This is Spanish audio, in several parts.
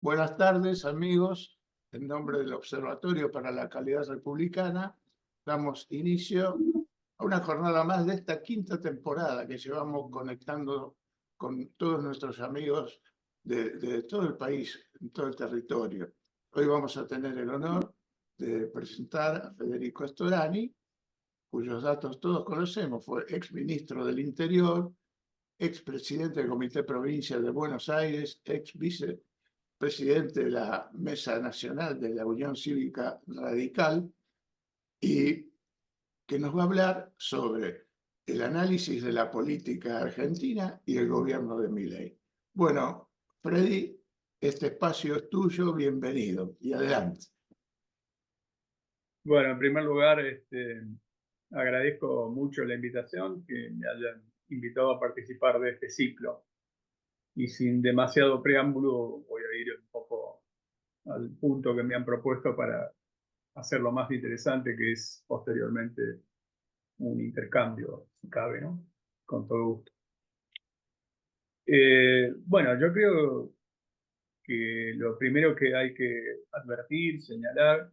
Buenas tardes, amigos. En nombre del Observatorio para la Calidad Republicana, damos inicio a una jornada más de esta quinta temporada que llevamos conectando con todos nuestros amigos de todo el país, en todo el territorio. Hoy vamos a tener el honor de presentar a Federico Storani, cuyos datos todos conocemos. Fue exministro del Interior, expresidente del Comité Provincial de Buenos Aires, ex vicepresidente de la Mesa Nacional de la Unión Cívica Radical, y que nos va a hablar sobre el análisis de la política argentina y el gobierno de Milei. Bueno, Freddy, este espacio es tuyo, bienvenido y adelante. Bueno, en primer lugar, agradezco mucho la invitación, que me hayan invitado a participar de este ciclo. Y sin demasiado preámbulo, voy a ir un poco al punto que me han propuesto para hacerlo más interesante, que es posteriormente un intercambio, si cabe, ¿no? Con todo gusto. Bueno, yo creo que lo primero que hay que advertir, señalar,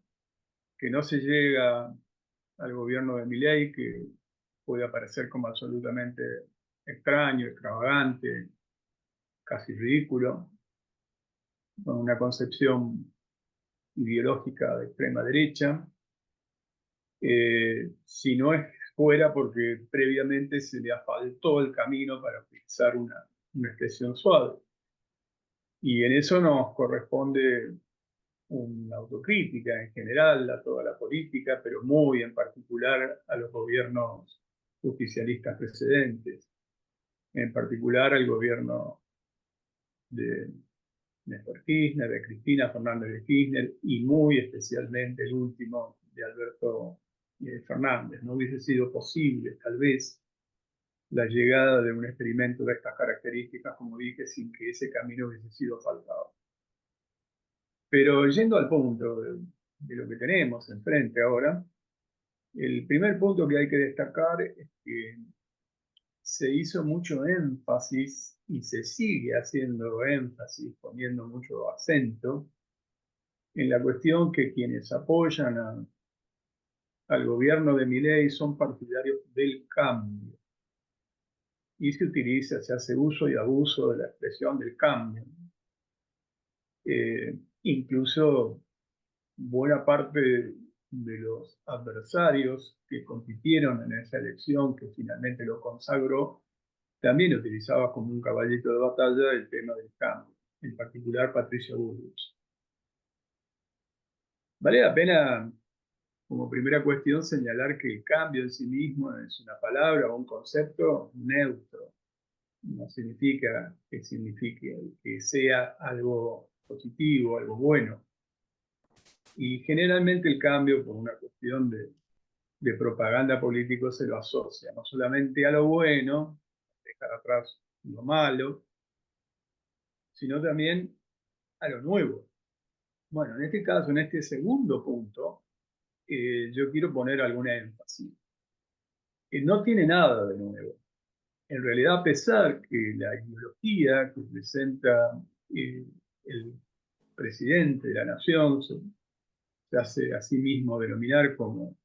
que no se llega al gobierno de Milei, que puede aparecer como absolutamente extraño, extravagante, casi ridículo, con una concepción ideológica de extrema derecha, si no es fuera porque previamente se le asfaltó el camino, para utilizar una expresión suave. Y en eso nos corresponde una autocrítica en general a toda la política, pero muy en particular a los gobiernos justicialistas precedentes, en particular al gobierno de Néstor Kirchner, de Cristina Fernández de Kirchner, y muy especialmente el último de Alberto Fernández. No hubiese sido posible, tal vez, la llegada de un experimento de estas características, como dije, sin que ese camino hubiese sido asfaltado. Pero yendo al punto de lo que tenemos enfrente ahora, el primer punto que hay que destacar es que se hizo mucho énfasis y se sigue haciendo énfasis, poniendo mucho acento en la cuestión que quienes apoyan al gobierno de Milei son partidarios del cambio. Y se hace uso y abuso de la expresión del cambio. Incluso buena parte de los adversarios que compitieron en esa elección, que finalmente lo consagró, también utilizaba como un caballito de batalla el tema del cambio, en particular Patricio Bullrich. Vale la pena, como primera cuestión, señalar que el cambio en sí mismo es una palabra o un concepto neutro. No significa que sea algo positivo, algo bueno. Y generalmente el cambio, por una cuestión de propaganda político, se lo asocia no solamente a lo bueno, dejar atrás lo malo, sino también a lo nuevo. Bueno, en este caso, en este segundo punto, yo quiero poner alguna énfasis. No tiene nada de nuevo. En realidad, a pesar que la ideología que presenta el presidente de la nación se hace a sí mismo denominar como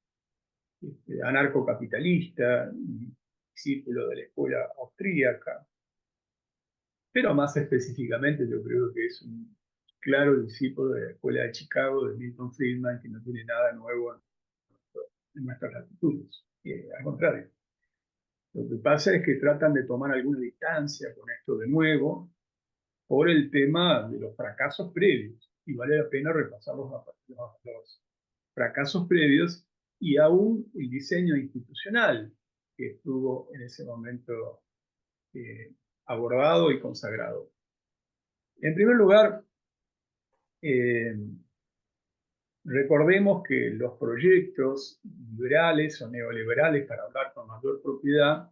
anarcocapitalista, discípulo de la escuela austríaca, pero más específicamente yo creo que es un claro discípulo de la escuela de Chicago de Milton Friedman, que no tiene nada nuevo en nuestras latitudes. Al contrario, lo que pasa es que tratan de tomar alguna distancia con esto de nuevo por el tema de los fracasos previos. Y vale la pena repasar los fracasos previos y aún el diseño institucional que estuvo en ese momento abordado y consagrado. En primer lugar, recordemos que los proyectos liberales o neoliberales, para hablar con mayor propiedad,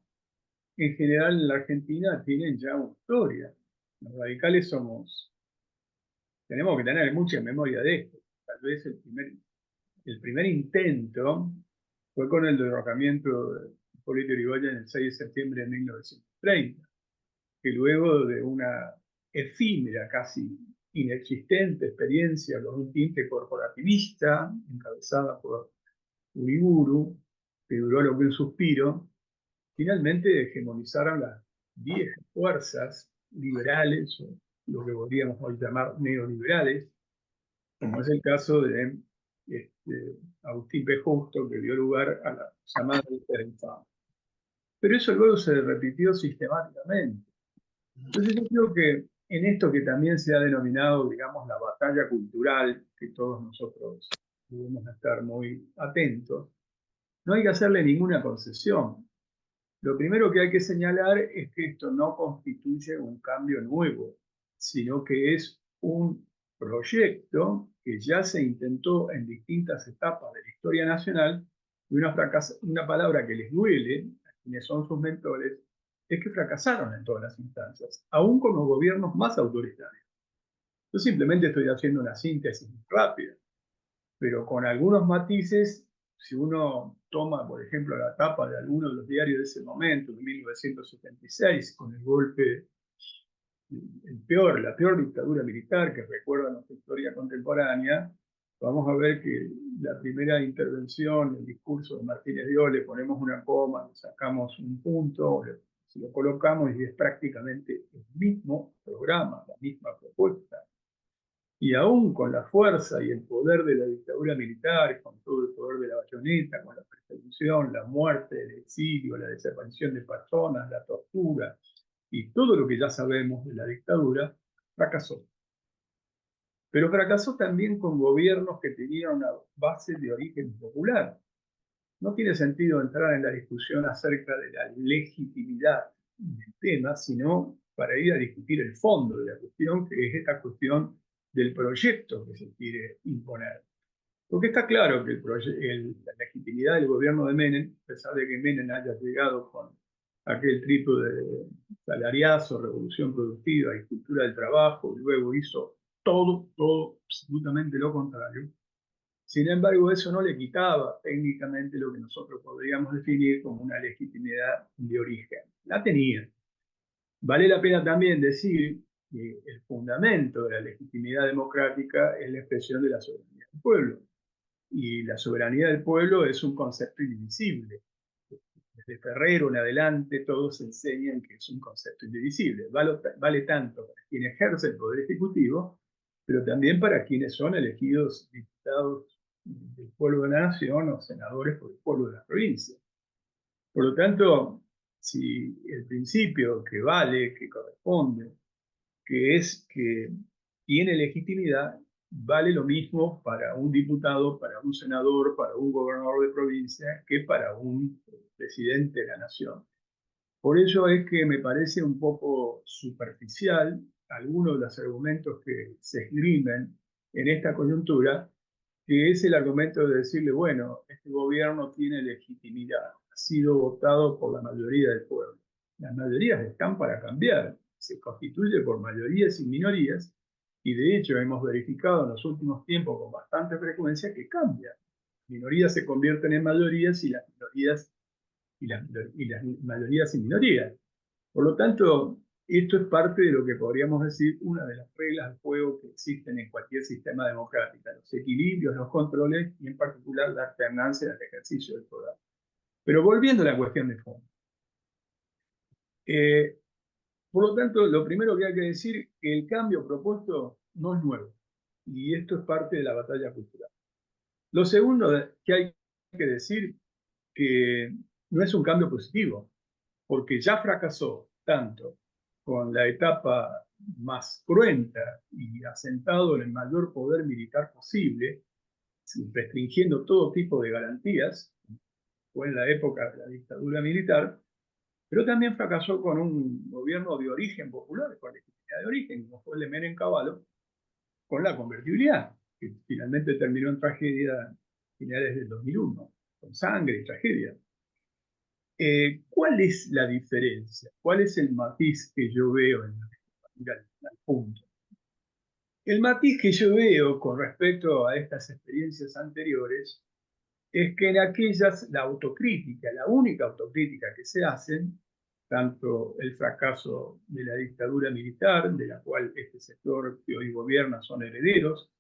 en general en la Argentina tienen ya una historia. Los radicales tenemos que tener mucha memoria de esto. Tal vez el primer intento fue con el derrocamiento de Hipólito Yrigoyen el 6 de septiembre de 1930, que luego de una efímera casi inexistente experiencia con un tinte corporativista, encabezada por Uriburu, que duró lo que un suspiro, finalmente hegemonizaron las viejas fuerzas liberales, o lo que podríamos hoy llamar neoliberales, como es el caso de Agustín P. Justo, que dio lugar a la llamada Interinfame. Pero eso luego se repitió sistemáticamente. Entonces yo creo que en esto que también se ha denominado, digamos, la batalla cultural, que todos nosotros debemos estar muy atentos, no hay que hacerle ninguna concesión. Lo primero que hay que señalar es que esto no constituye un cambio nuevo, sino que es un proyecto que ya se intentó en distintas etapas de la historia nacional, y una palabra que les duele a quienes son sus mentores es que fracasaron en todas las instancias, aún con los gobiernos más autoritarios. Yo simplemente estoy haciendo una síntesis rápida, pero con algunos matices. Si uno toma, por ejemplo, la tapa de alguno de los diarios de ese momento, de 1976, con el golpe, la peor dictadura militar que recuerda nuestra historia contemporánea, vamos a ver que la primera intervención, el discurso de Martínez de Oles, le ponemos una coma, le sacamos un punto, si lo colocamos y es prácticamente el mismo programa, la misma propuesta. Y aún con la fuerza y el poder de la dictadura militar, con todo el poder de la bayoneta, con la persecución, la muerte, el exilio, la desaparición de personas, la tortura y todo lo que ya sabemos de la dictadura, fracasó. Pero fracasó también con gobiernos que tenían una base de origen popular. No tiene sentido entrar en la discusión acerca de la legitimidad del tema, sino para ir a discutir el fondo de la cuestión, que es esta cuestión del proyecto que se quiere imponer. Porque está claro que la legitimidad del gobierno de Menem, a pesar de que Menem haya llegado con aquel tipo de salariazo, revolución productiva y cultura del trabajo, y luego hizo todo, absolutamente lo contrario. Sin embargo, eso no le quitaba técnicamente lo que nosotros podríamos definir como una legitimidad de origen. La tenía. Vale la pena también decir que el fundamento de la legitimidad democrática es la expresión de la soberanía del pueblo. Y la soberanía del pueblo es un concepto indivisible. Desde Ferrero en adelante todos enseñan que es un concepto indivisible. Vale tanto para quien ejerce el poder ejecutivo, pero también para quienes son elegidos diputados del pueblo de la nación o senadores por el pueblo de la provincia. Por lo tanto, si el principio que vale, que corresponde, que es que tiene legitimidad, vale lo mismo para un diputado, para un senador, para un gobernador de provincia, que para un presidente de la nación. Por ello es que me parece un poco superficial algunos de los argumentos que se esgrimen en esta coyuntura, que es el argumento de decirle, bueno, este gobierno tiene legitimidad, ha sido votado por la mayoría del pueblo. Las mayorías están para cambiar, se constituye por mayorías y minorías, y de hecho hemos verificado en los últimos tiempos con bastante frecuencia que cambia. Minorías se convierten en mayorías y las mayorías y minorías. Por lo tanto, esto es parte de lo que podríamos decir una de las reglas de juego que existen en cualquier sistema democrático, los equilibrios, los controles y en particular la alternancia del ejercicio del poder. Pero volviendo a la cuestión de fondo. Por lo tanto, lo primero que hay que decir es que el cambio propuesto no es nuevo y esto es parte de la batalla cultural. Lo segundo que hay que decir que no es un cambio positivo, porque ya fracasó tanto con la etapa más cruenta y asentado en el mayor poder militar posible, restringiendo todo tipo de garantías, fue en la época de la dictadura militar, pero también fracasó con un gobierno de origen popular, con legitimidad de origen, como fue el de Menem Cavallo, con la convertibilidad, que finalmente terminó en tragedia a finales del 2001, con sangre y tragedia. ¿Cuál es la diferencia? ¿Cuál es el matiz que yo veo en al punto? El matiz que yo veo con respecto a estas experiencias anteriores es que en aquellas la autocrítica, la única autocrítica que se hacen, tanto el fracaso de la dictadura militar, de la cual este sector que hoy gobierna son herederos,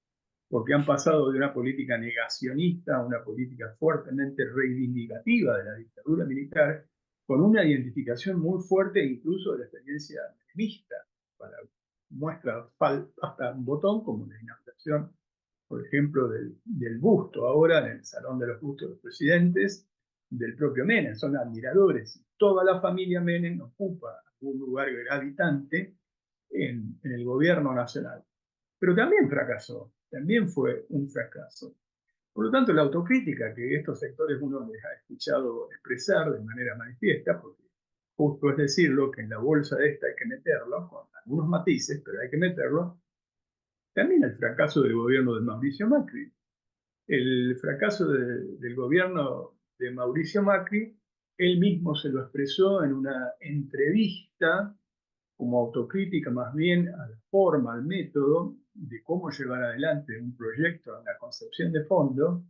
porque han pasado de una política negacionista a una política fuertemente reivindicativa de la dictadura militar, con una identificación muy fuerte incluso de la experiencia menemista, para muestra hasta un botón, como la inauguración, por ejemplo, del busto ahora en el Salón de los Bustos de los Presidentes, del propio Menem. Son admiradores. Toda la familia Menem ocupa un lugar gravitante en el gobierno nacional. Pero también fracasó, también fue un fracaso. Por lo tanto, la autocrítica que estos sectores uno les ha escuchado expresar de manera manifiesta, porque justo es decirlo, que en la bolsa esta hay que meterlo, con algunos matices, pero hay que meterlo, también el fracaso del gobierno de Mauricio Macri. El fracaso del gobierno de Mauricio Macri, él mismo se lo expresó en una entrevista como autocrítica más bien a la forma, al método de cómo llevar adelante un proyecto en la concepción de fondo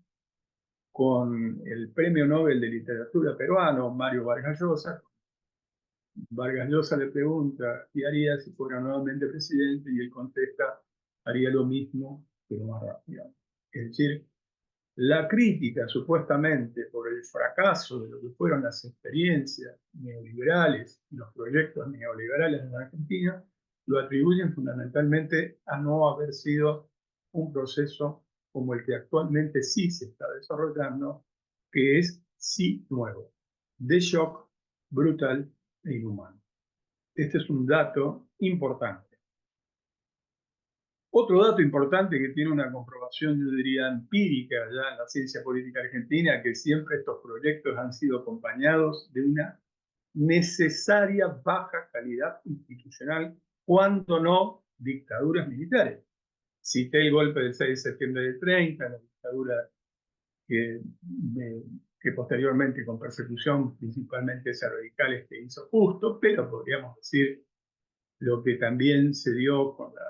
con el Premio Nobel de Literatura peruano, Mario Vargas Llosa. Vargas Llosa le pregunta, ¿qué haría si fuera nuevamente presidente? Y él contesta, haría lo mismo, pero más rápido. Es decir, la crítica supuestamente por el fracaso de lo que fueron las experiencias neoliberales, los proyectos neoliberales en la Argentina, lo atribuyen fundamentalmente a no haber sido un proceso como el que actualmente sí se está desarrollando, que es sí nuevo, de shock, brutal e inhumano. Este es un dato importante. Otro dato importante que tiene una comprobación, yo diría, empírica ya en la ciencia política argentina, que siempre estos proyectos han sido acompañados de una necesaria baja calidad institucional, cuando no dictaduras militares. Cité el golpe del 6 de septiembre del 30, la dictadura que, que posteriormente con persecución principalmente a radicales que hizo Justo, pero podríamos decir lo que también se dio con la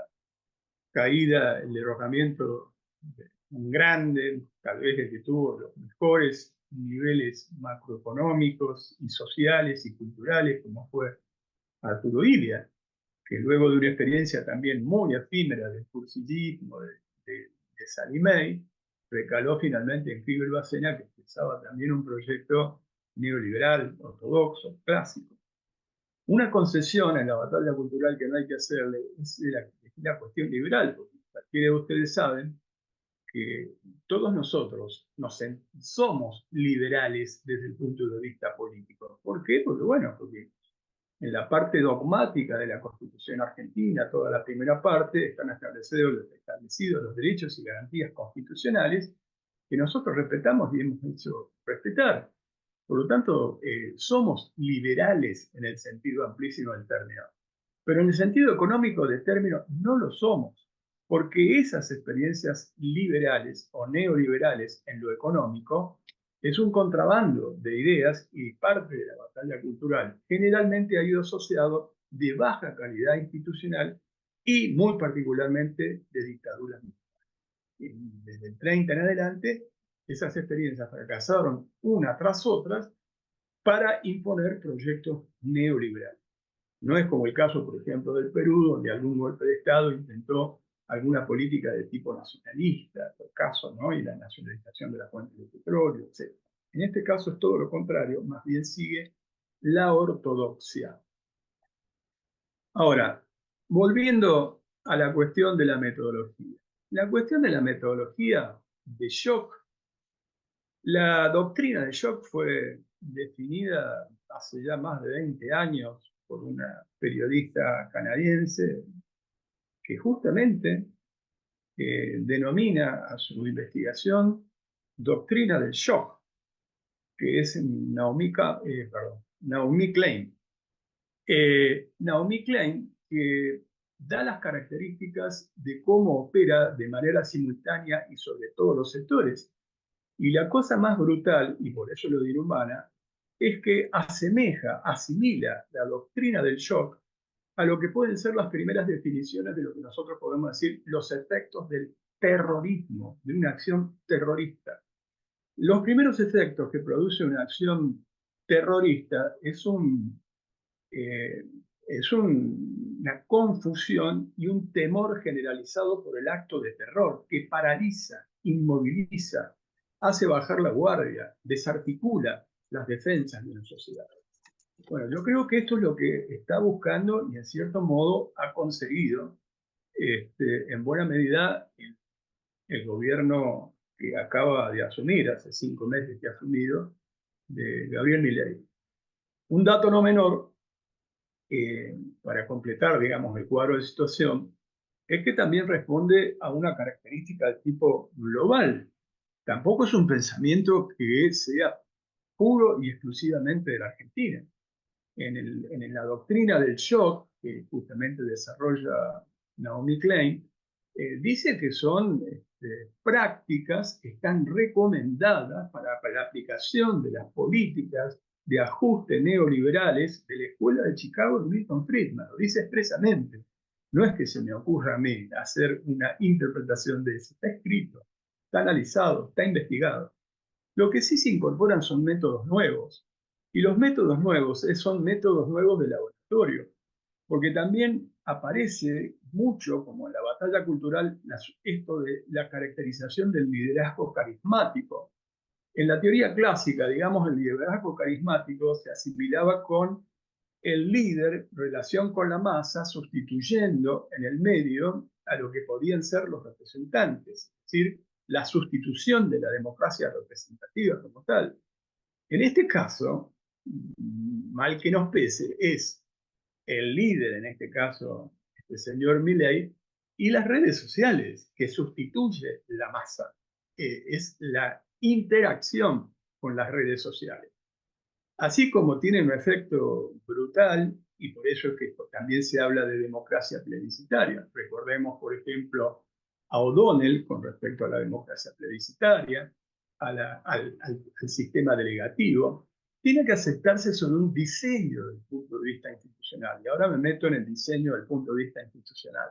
caída, el derrocamiento grande, tal vez el que tuvo los mejores niveles macroeconómicos y sociales y culturales, como fue Arturo Illia, que luego de una experiencia también muy efímera del cursillismo, de Sallie Mae, recaló finalmente en Fidel Bacena, que pensaba también un proyecto neoliberal, ortodoxo, clásico. Una concesión en la batalla cultural que no hay que hacerle es la cuestión liberal, porque cualquiera de ustedes saben que todos nosotros somos liberales desde el punto de vista político. ¿Por qué? Porque, bueno, porque en la parte dogmática de la Constitución argentina, toda la primera parte, están establecidos los derechos y garantías constitucionales que nosotros respetamos y hemos hecho respetar. Por lo tanto, somos liberales en el sentido amplísimo del término. Pero en el sentido económico del término no lo somos, porque esas experiencias liberales o neoliberales en lo económico es un contrabando de ideas y parte de la batalla cultural generalmente ha ido asociado de baja calidad institucional y muy particularmente de dictaduras militares. Desde el 30 en adelante, esas experiencias fracasaron una tras otras para imponer proyectos neoliberales. No es como el caso, por ejemplo, del Perú, donde algún golpe de Estado intentó alguna política de tipo nacionalista, por caso, ¿no? Y la nacionalización de las fuentes de petróleo, etc. En este caso es todo lo contrario, más bien sigue la ortodoxia. Ahora, volviendo a la cuestión de la metodología. La cuestión de la metodología de shock, la doctrina de shock fue definida hace ya más de 20 años por una periodista canadiense que justamente denomina a su investigación doctrina del shock, que es Naomi Klein. Naomi Klein, que da las características de cómo opera de manera simultánea y sobre todos los sectores. Y la cosa más brutal, y por eso lo diré humana, es que asimila la doctrina del shock a lo que pueden ser las primeras definiciones de lo que nosotros podemos decir los efectos del terrorismo, de una acción terrorista. Los primeros efectos que produce una acción terrorista es un es una confusión y un temor generalizado por el acto de terror que paraliza, inmoviliza, hace bajar la guardia, desarticula las defensas de una sociedad. Bueno, yo creo que esto es lo que está buscando y en cierto modo ha conseguido en buena medida el gobierno que acaba de asumir, hace 5 meses que ha asumido, de Gabriel Milei. Un dato no menor, para completar, digamos, el cuadro de situación, es que también responde a una característica de tipo global. Tampoco es un pensamiento que sea puro y exclusivamente de la Argentina. En la doctrina del shock, que justamente desarrolla Naomi Klein, dice que son prácticas que están recomendadas para la aplicación de las políticas de ajuste neoliberales de la Escuela de Chicago de Milton Friedman. Lo dice expresamente. No es que se me ocurra a mí hacer una interpretación de eso. Está escrito, está analizado, está investigado. Lo que sí se incorporan son métodos nuevos. Y los métodos nuevos son métodos nuevos de laboratorio, porque también aparece mucho, como en la batalla cultural, esto de la caracterización del liderazgo carismático. En la teoría clásica, digamos, el liderazgo carismático se asimilaba con el líder, relación con la masa, sustituyendo en el medio a lo que podían ser los representantes, es decir, la sustitución de la democracia representativa como tal. En este caso, mal que nos pese, es el líder, en este caso, este señor Milei, y las redes sociales, que sustituye la masa. Es la interacción con las redes sociales. Así como tiene un efecto brutal, y por eso es que también se habla de democracia plebiscitaria. Recordemos, por ejemplo, a O'Donnell con respecto a la democracia plebiscitaria, al sistema delegativo. Tiene que aceptarse sobre un diseño desde el punto de vista institucional. Y ahora me meto en el diseño del punto de vista institucional.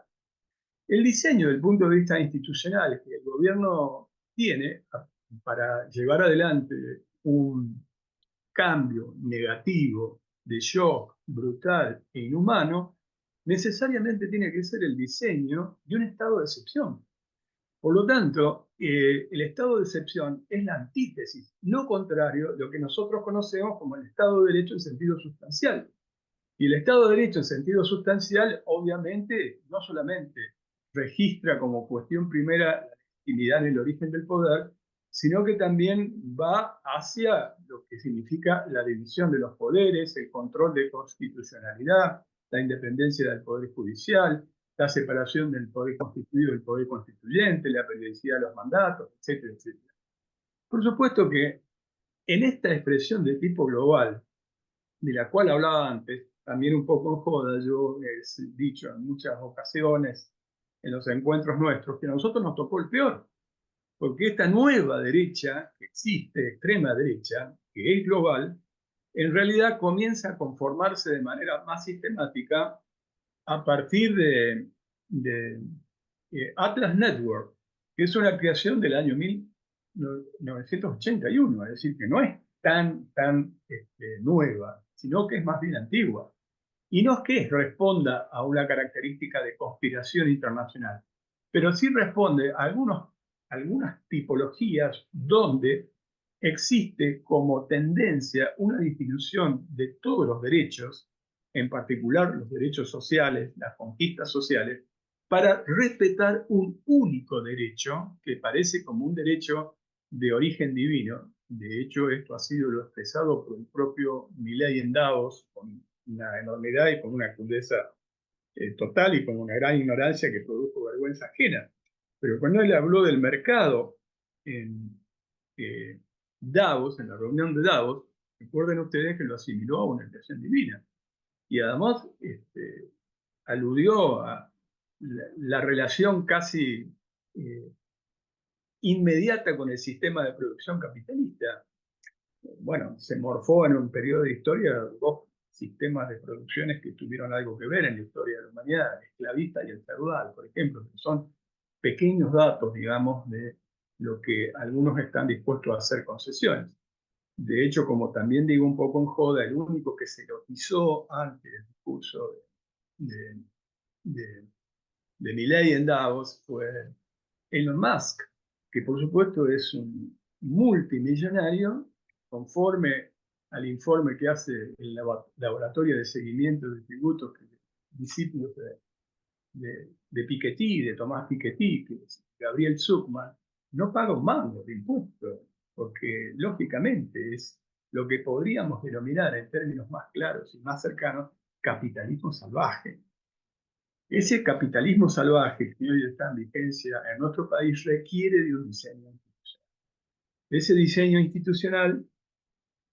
El diseño del punto de vista institucional que el gobierno tiene para llevar adelante un cambio negativo, de shock brutal e inhumano, necesariamente tiene que ser el diseño de un estado de excepción. Por lo tanto, el estado de excepción es la antítesis, lo contrario de lo que nosotros conocemos como el Estado de Derecho en sentido sustancial. Y el Estado de Derecho en sentido sustancial, obviamente, no solamente registra como cuestión primera la legitimidad en el origen del poder, sino que también va hacia lo que significa la división de los poderes, el control de constitucionalidad, la independencia del poder judicial, la separación del poder constituido del poder constituyente, la periodicidad de los mandatos, etcétera, etcétera. Por supuesto que en esta expresión de tipo global, de la cual hablaba antes, también un poco en joda, yo he dicho en muchas ocasiones en los encuentros nuestros que a nosotros nos tocó el peor, porque esta nueva derecha que existe, extrema derecha, que es global, en realidad comienza a conformarse de manera más sistemática a partir de Atlas Network, que es una creación del año 1981, es decir, que no es tan nueva, sino que es más bien antigua. Y no es que responda a una característica de conspiración internacional, pero sí responde a algunas tipologías donde existe como tendencia una disminución de todos los derechos, en particular los derechos sociales, las conquistas sociales, para respetar un único derecho que parece como un derecho de origen divino. De hecho, esto ha sido lo expresado por el propio Milei en Davos, con una enormidad y con una crudeza total y con una gran ignorancia que produjo vergüenza ajena. Pero cuando él habló del mercado en Davos, en la reunión de Davos, recuerden ustedes que lo asimiló a una creación divina. Y además aludió a la relación casi inmediata con el sistema de producción capitalista. Bueno, se morfó en un periodo de historia dos sistemas de producciones que tuvieron algo que ver en la historia de la humanidad, el esclavista y el feudal, por ejemplo, que son pequeños datos, digamos, de lo que algunos están dispuestos a hacer concesiones. De hecho, como también digo un poco en joda, el único que se erotizó antes del discurso de, de, de Milei en Davos fue Elon Musk, que por supuesto es un multimillonario, conforme al informe que hace el Laboratorio de Seguimiento de Tributos, discípulos de Piketty, de Tomás Piketty, que es Gabriel Zuckman, no paga un mango de impuestos, porque lógicamente es lo que podríamos denominar en términos más claros y más cercanos capitalismo salvaje. Ese capitalismo salvaje que hoy está en vigencia en nuestro país requiere de un diseño institucional. Ese diseño institucional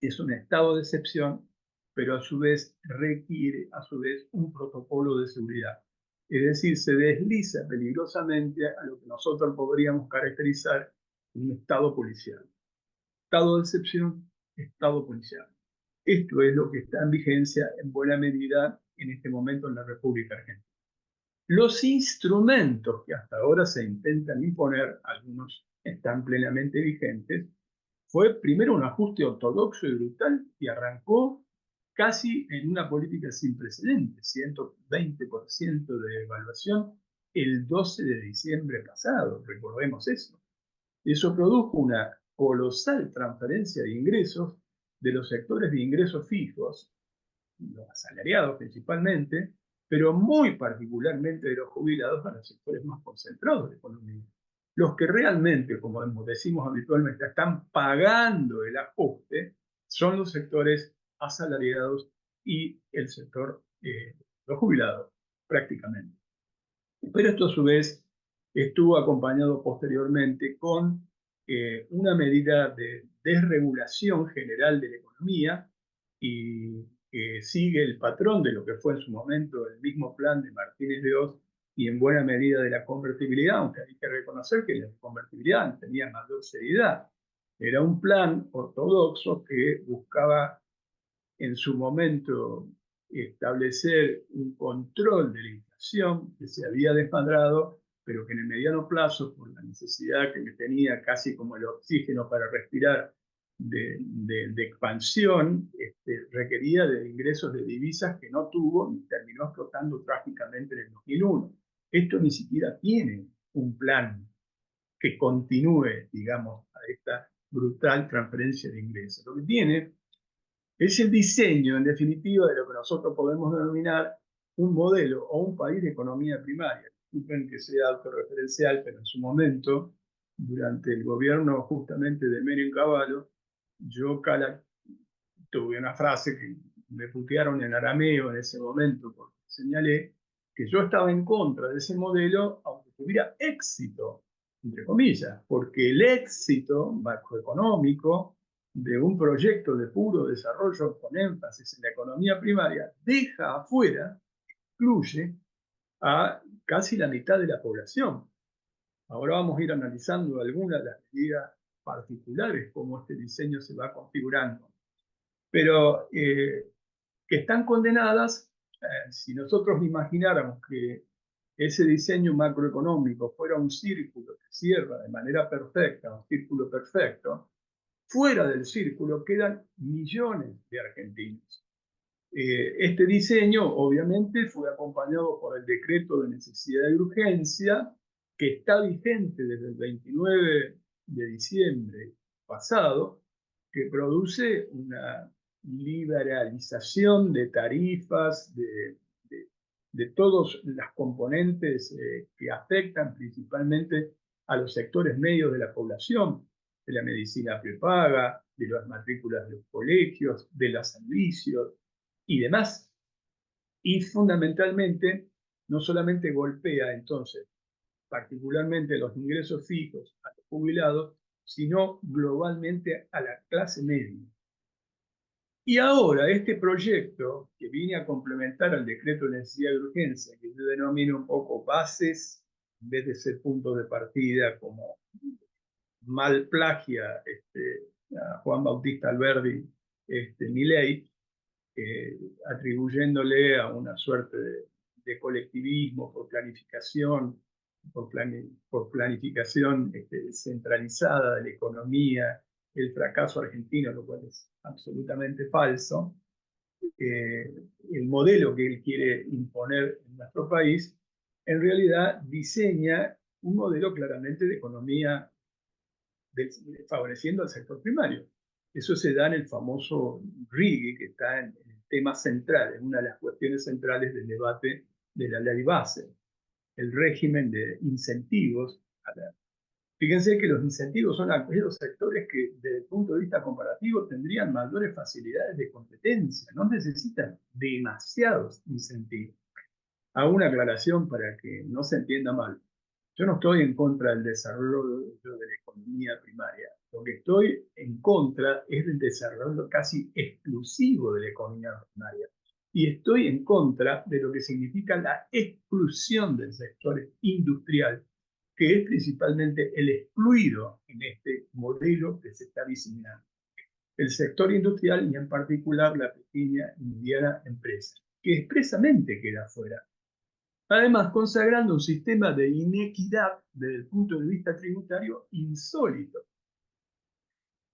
es un estado de excepción, pero a su vez requiere un protocolo de seguridad. Es decir, se desliza peligrosamente a lo que nosotros podríamos caracterizar un estado policial. Estado de excepción, estado policial. Esto es lo que está en vigencia en buena medida en este momento en la República Argentina. Los instrumentos que hasta ahora se intentan imponer, algunos están plenamente vigentes, fue primero un ajuste ortodoxo y brutal y arrancó casi en una política sin precedentes, 120% de devaluación el 12 de diciembre pasado, recordemos eso. Eso produjo una colosal transferencia de ingresos de los sectores de ingresos fijos, los asalariados principalmente, pero muy particularmente de los jubilados a los sectores más concentrados de la economía. Los que realmente, como decimos habitualmente, están pagando el ajuste son los sectores asalariados y el sector, los jubilados, prácticamente. Pero esto a su vez estuvo acompañado posteriormente con una medida de desregulación general de la economía y sigue el patrón de lo que fue en su momento el mismo plan de Martínez de Oz y en buena medida de la convertibilidad, aunque hay que reconocer que la convertibilidad tenía mayor seriedad. Era un plan ortodoxo que buscaba en su momento establecer un control de la inflación que se había desmadrado, pero que en el mediano plazo, por la necesidad que tenía casi como el oxígeno para respirar de expansión, requería de ingresos de divisas que no tuvo y terminó explotando trágicamente en el 2001. Esto ni siquiera tiene un plan que continúe, digamos, a esta brutal transferencia de ingresos. Lo que tiene es el diseño, en definitiva, de lo que nosotros podemos denominar un modelo o un país de economía primaria. Disculpen que sea autorreferencial, pero en su momento, durante el gobierno justamente de Menem Cavallo, yo tuve una frase que me putearon en arameo en ese momento, porque señalé que yo estaba en contra de ese modelo, aunque tuviera éxito, entre comillas, porque el éxito macroeconómico de un proyecto de puro desarrollo con énfasis en la economía primaria deja afuera, excluye a casi la mitad de la población. Ahora vamos a ir analizando algunas de las medidas particulares, cómo este diseño se va configurando. Pero que están condenadas, si nosotros imagináramos que ese diseño macroeconómico fuera un círculo que cierra de manera perfecta, un círculo perfecto, fuera del círculo quedan millones de argentinos. Este diseño obviamente fue acompañado por el decreto de necesidad y urgencia que está vigente desde el 29 de diciembre pasado, que produce una liberalización de tarifas, de todas las componentes que afectan principalmente a los sectores medios de la población, de la medicina prepaga, de las matrículas de los colegios, de los servicios y demás. Y fundamentalmente, no solamente golpea entonces particularmente los ingresos fijos a los jubilados, sino globalmente a la clase media. Y ahora este proyecto, que viene a complementar al decreto de necesidad y urgencia, que yo denomino un poco bases, en vez de ser puntos de partida, como mal plagia a Juan Bautista Alberdi, Milei, atribuyéndole a una suerte de colectivismo por planificación, por planificación centralizada de la economía el fracaso argentino, lo cual es absolutamente falso. El modelo que él quiere imponer en nuestro país, en realidad diseña un modelo claramente de economía favoreciendo al sector primario. Eso se da en el famoso RIGI, que está en el tema central, en una de las cuestiones centrales del debate de la ley base, el régimen de incentivos. Fíjense que los incentivos son aquellos sectores que, desde el punto de vista comparativo, tendrían mayores facilidades de competencia, no necesitan demasiados incentivos. Hago una aclaración para que no se entienda mal. Yo no estoy en contra del desarrollo de la economía primaria. Lo que estoy en contra es del desarrollo casi exclusivo de la economía primaria. Y estoy en contra de lo que significa la exclusión del sector industrial, que es principalmente el excluido en este modelo que se está diseñando. El sector industrial y en particular la pequeña y mediana empresa, que expresamente queda fuera. Además, consagrando un sistema de inequidad desde el punto de vista tributario insólito.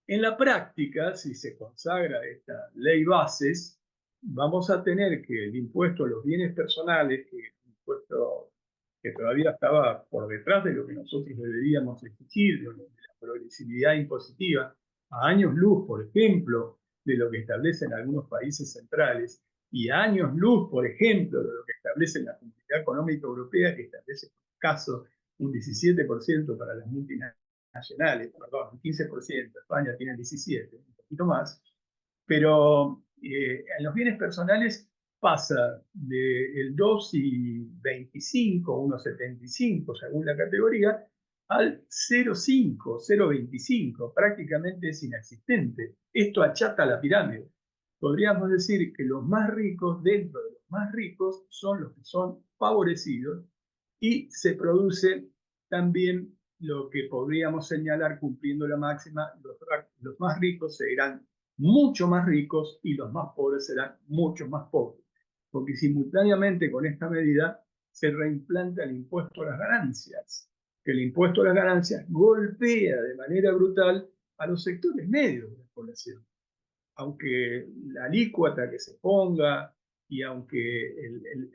En la práctica, si se consagra esta ley bases, vamos a tener que el impuesto a los bienes personales, que es un impuesto que todavía estaba por detrás de lo que nosotros deberíamos exigir, de la progresividad impositiva, a años luz, por ejemplo, de lo que establecen algunos países centrales, y a años luz, por ejemplo, de lo que establece la Comunidad Económica Europea, que establece, por caso, un 17% para las multinacionales, perdón, un 15%, España tiene el 17%, un poquito más, pero en los bienes personales pasa del 2,25, 1,75 según la categoría, al 0,5, 0,25, prácticamente es inexistente. Esto achata la pirámide. Podríamos decir que los más ricos, dentro de los más ricos, son los que son favorecidos y se produce también lo que podríamos señalar cumpliendo la máxima, los más ricos serán mucho más ricos y los más pobres serán mucho más pobres, porque simultáneamente con esta medida se reimplanta el impuesto a las ganancias, que el impuesto a las ganancias golpea de manera brutal a los sectores medios de la población. Aunque la alícuota que se ponga y aunque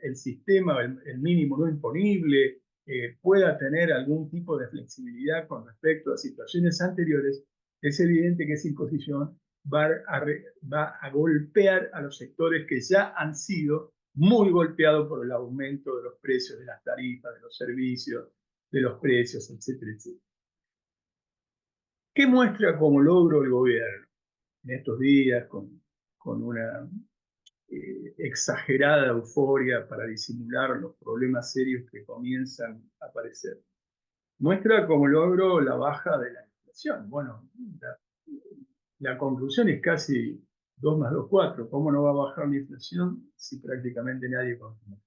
el sistema, el mínimo no imponible, pueda tener algún tipo de flexibilidad con respecto a situaciones anteriores, es evidente que esa imposición va a golpear a los sectores que ya han sido muy golpeados por el aumento de los precios de las tarifas, de los servicios, de los precios, etcétera, etcétera. ¿Qué muestra como logro el gobierno en estos días con una exagerada euforia para disimular los problemas serios que comienzan a aparecer? Muestra como logro la baja de la inflación. Bueno, la conclusión es casi 2 más 2, 4. ¿Cómo no va a bajar la inflación si prácticamente nadie consume?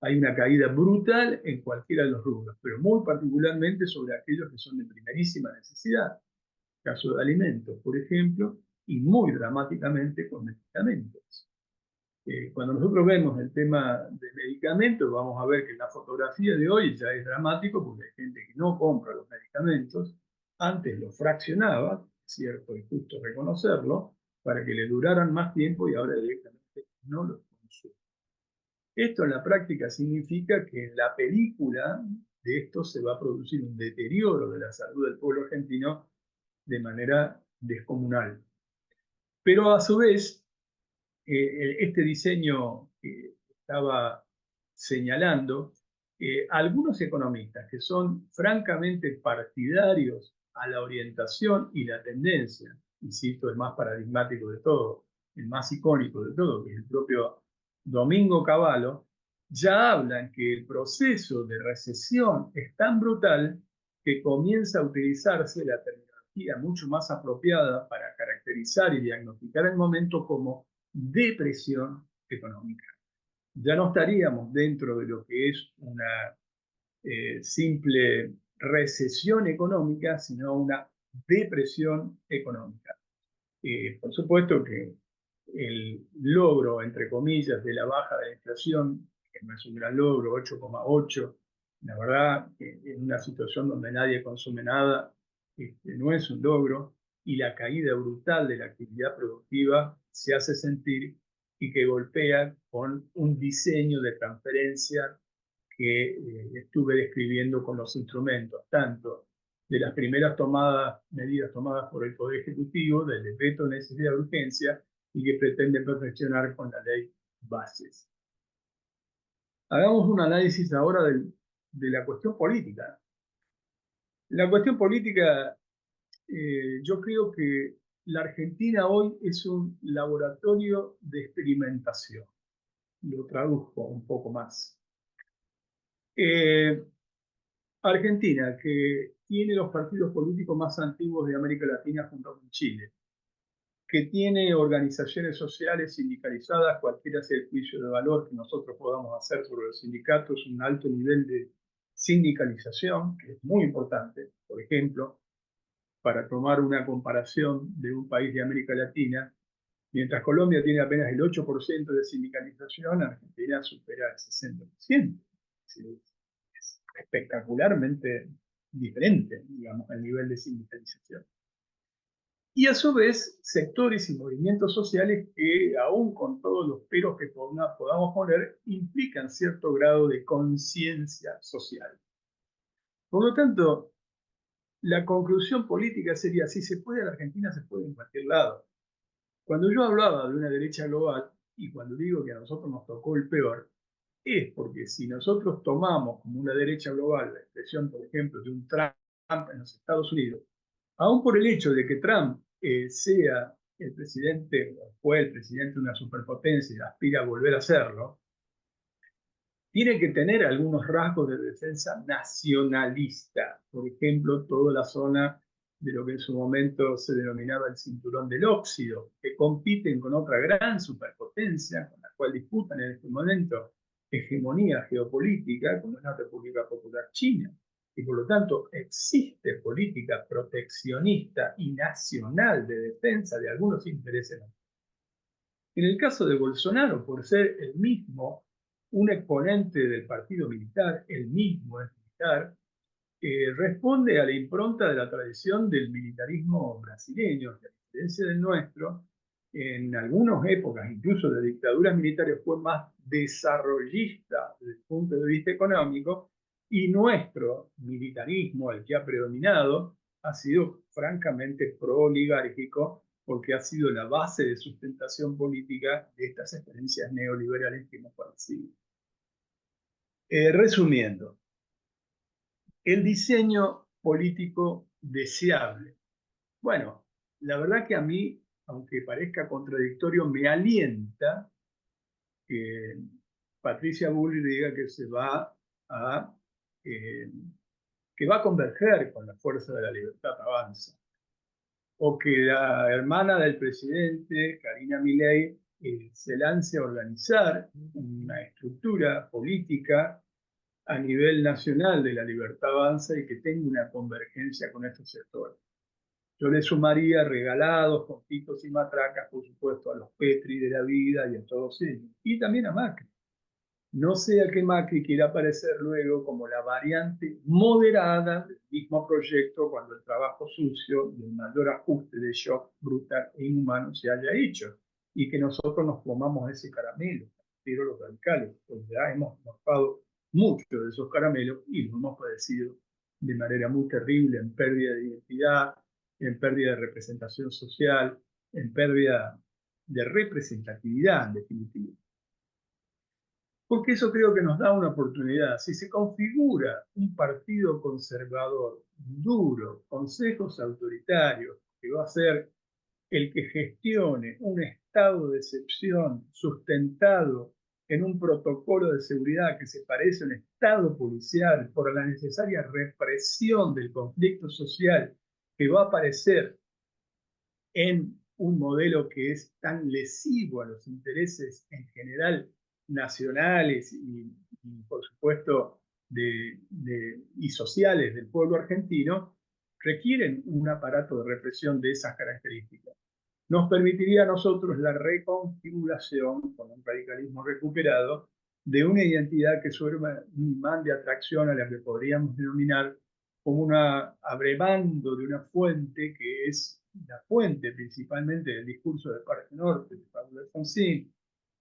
Hay una caída brutal en cualquiera de los rubros, pero muy particularmente sobre aquellos que son de primerísima necesidad, caso de alimentos, por ejemplo, y muy dramáticamente con medicamentos. Cuando nosotros vemos el tema de medicamentos, vamos a ver que la fotografía de hoy ya es dramático porque hay gente que no compra los medicamentos, antes los fraccionaba, cierto y justo reconocerlo, para que le duraran más tiempo y ahora directamente no los consume. Esto en la práctica significa que en la película de esto se va a producir un deterioro de la salud del pueblo argentino de manera descomunal. Pero a su vez, este diseño que estaba señalando, algunos economistas que son francamente partidarios a la orientación y la tendencia, insisto, el más paradigmático de todo, el más icónico de todo, que es el propio Domingo Cavallo, ya hablan que el proceso de recesión es tan brutal que comienza a utilizarse la terminología mucho más apropiada para caracterizar y diagnosticar el momento como depresión económica. Ya no estaríamos dentro de lo que es una simple recesión económica, sino una depresión económica. Por supuesto que el logro, entre comillas, de la baja de la inflación, que no es un gran logro, 8,8, la verdad, en una situación donde nadie consume nada, no es un logro, y la caída brutal de la actividad productiva se hace sentir y que golpea con un diseño de transferencia que estuve describiendo con los instrumentos, tanto de las primeras medidas tomadas por el Poder Ejecutivo, del decreto de necesidad de urgencia, y que pretende perfeccionar con la ley bases. Hagamos un análisis ahora de la cuestión política. La cuestión política, yo creo que la Argentina hoy es un laboratorio de experimentación. Lo traduzco un poco más. Argentina, que tiene los partidos políticos más antiguos de América Latina junto con Chile, que tiene organizaciones sociales sindicalizadas, cualquiera sea el juicio de valor que nosotros podamos hacer sobre los sindicatos, un alto nivel de sindicalización, que es muy importante. Por ejemplo, para tomar una comparación de un país de América Latina, mientras Colombia tiene apenas el 8% de sindicalización, Argentina supera el 60%. Es espectacularmente diferente, digamos, el nivel de sindicalización. Y a su vez, sectores y movimientos sociales que, aún con todos los peros que podamos poner, implican cierto grado de conciencia social. Por lo tanto, la conclusión política sería, si se puede en Argentina, se puede en cualquier lado. Cuando yo hablaba de una derecha global, y cuando digo que a nosotros nos tocó el peor, es porque si nosotros tomamos como una derecha global la expresión, por ejemplo, de un Trump en los Estados Unidos, aún por el hecho de que Trump sea el presidente, o fue el presidente de una superpotencia y aspira a volver a serlo, tiene que tener algunos rasgos de defensa nacionalista. Por ejemplo, toda la zona de lo que en su momento se denominaba el cinturón del óxido, que compiten con otra gran superpotencia, con la cual disputan en este momento hegemonía geopolítica, como es la República Popular China. Y por lo tanto existe política proteccionista y nacional de defensa de algunos intereses. En el caso de Bolsonaro, por ser el mismo un exponente del partido militar, el mismo es militar, responde a la impronta de la tradición del militarismo brasileño, que a diferencia del nuestro, en algunas épocas, incluso de dictaduras militares, fue más desarrollista desde el punto de vista económico, y nuestro militarismo, el que ha predominado, ha sido francamente pro-oligárquico, porque ha sido la base de sustentación política de estas experiencias neoliberales que hemos padecido. Resumiendo, el diseño político deseable. Bueno, la verdad que a mí, aunque parezca contradictorio, me alienta que Patricia Bullrich diga que que va a converger con la Fuerza de la Libertad Avanza, o que la hermana del presidente, Karina Milei, se lance a organizar una estructura política a nivel nacional de la Libertad Avanza y que tenga una convergencia con estos sectores. Yo le sumaría regalados, con pitos y matracas, por supuesto, a los Petri de la vida y a todos ellos. Y también a Macri. No sea que Macri quiera aparecer luego como la variante moderada del mismo proyecto cuando el trabajo sucio y el mayor ajuste de shock brutal e inhumano se haya hecho. Y que nosotros nos comamos ese caramelo, pero los radicales, pues ya hemos morfado mucho de esos caramelos y lo hemos padecido de manera muy terrible, en pérdida de identidad, en pérdida de representación social, en pérdida de representatividad, en definitiva. Porque eso creo que nos da una oportunidad. Si se configura un partido conservador, duro, consejos autoritarios, que va a ser el que gestione un estado de excepción sustentado en un protocolo de seguridad que se parece a un estado policial por la necesaria represión del conflicto social que va a aparecer en un modelo que es tan lesivo a los intereses en general nacionales por supuesto, y sociales del pueblo argentino, requieren un aparato de represión de esas características. Nos permitiría a nosotros la reconfiguración, con un radicalismo recuperado, de una identidad que sirva un imán de atracción a la que podríamos denominar como una abrevando de una fuente que es la fuente principalmente del discurso del Parque Norte, de Pablo Alfonsín,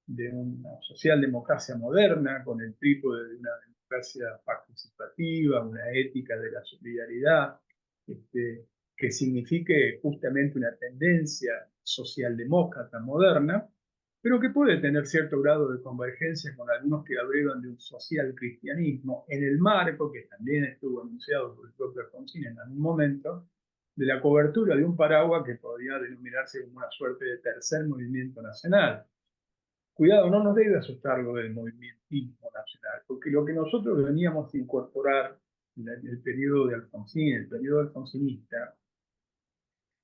de una socialdemocracia moderna con el trípode de una democracia participativa, una ética de la solidaridad, que signifique justamente una tendencia socialdemócrata moderna, pero que puede tener cierto grado de convergencia con algunos que abrevan de un social cristianismo en el marco, que también estuvo anunciado por el propio Alfonsín en algún momento, de la cobertura de un paraguas que podría denominarse como una suerte de tercer movimiento nacional. Cuidado, no nos debe asustar lo del movimentismo nacional, porque lo que nosotros veníamos a incorporar en el periodo de Alfonsín, el periodo alfonsinista,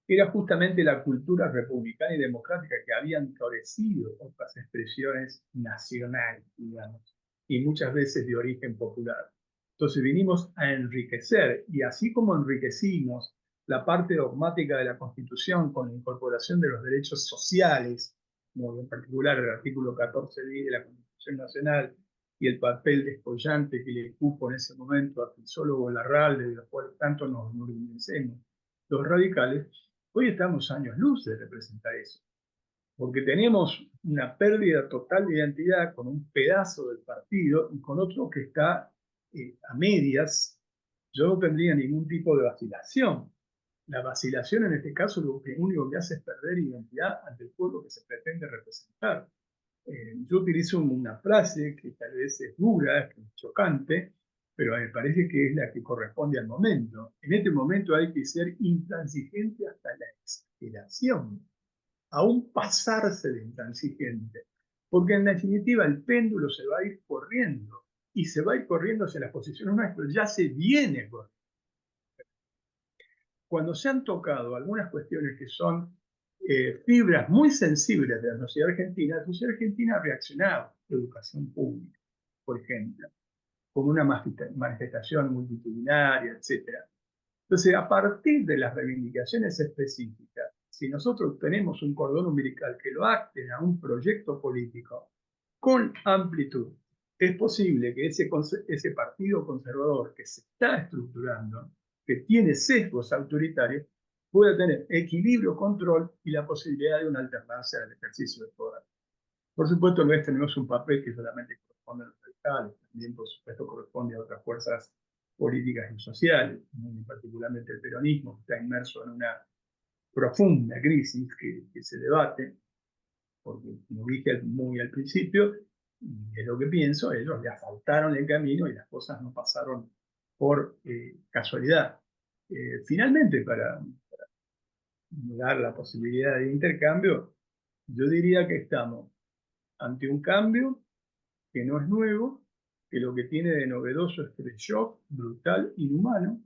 era justamente la cultura republicana y democrática que habían florecido otras expresiones nacionales, digamos, y muchas veces de origen popular. Entonces vinimos a enriquecer, y así como enriquecimos la parte dogmática de la Constitución con la incorporación de los derechos sociales, como en particular el artículo 14 de la Constitución Nacional, y el papel descollante que le cupo en ese momento a Crisólogo Larralde, de los cuales tanto nos enorgullecemos los radicales. Hoy estamos años luz de representar eso, porque tenemos una pérdida total de identidad con un pedazo del partido y con otro que está a medias. Yo no tendría ningún tipo de vacilación. La vacilación en este caso lo único que hace es perder identidad ante el pueblo que se pretende representar. Yo utilizo una frase que tal vez es dura, es chocante, pero me parece que es la que corresponde al momento. En este momento hay que ser intransigente hasta la exageración, aún pasarse de intransigente, porque en definitiva el péndulo se va a ir corriendo y se va a ir corriendo hacia las posiciones nuestras, ya se viene corriendo. Cuando se han tocado algunas cuestiones que son fibras muy sensibles de la sociedad argentina ha reaccionado. Educación pública, por ejemplo, con una manifestación multitudinaria, etc. Entonces, a partir de las reivindicaciones específicas, si nosotros tenemos un cordón umbilical que lo acten a un proyecto político con amplitud, es posible que ese partido conservador que se está estructurando, que tiene sesgos autoritarios, pueda tener equilibrio, control y la posibilidad de una alternancia al ejercicio del poder. Por supuesto, no tenemos un papel que solamente corresponde a los radicales, también por supuesto corresponde a otras fuerzas políticas y sociales, particularmente el peronismo, que está inmerso en una profunda crisis que se debate, porque como dije muy al principio, y es lo que pienso, ellos le asfaltaron el camino y las cosas no pasaron por casualidad. Finalmente, para dar la posibilidad de intercambio, yo diría que estamos ante un cambio que no es nuevo, que lo que tiene de novedoso es el shock brutal, inhumano,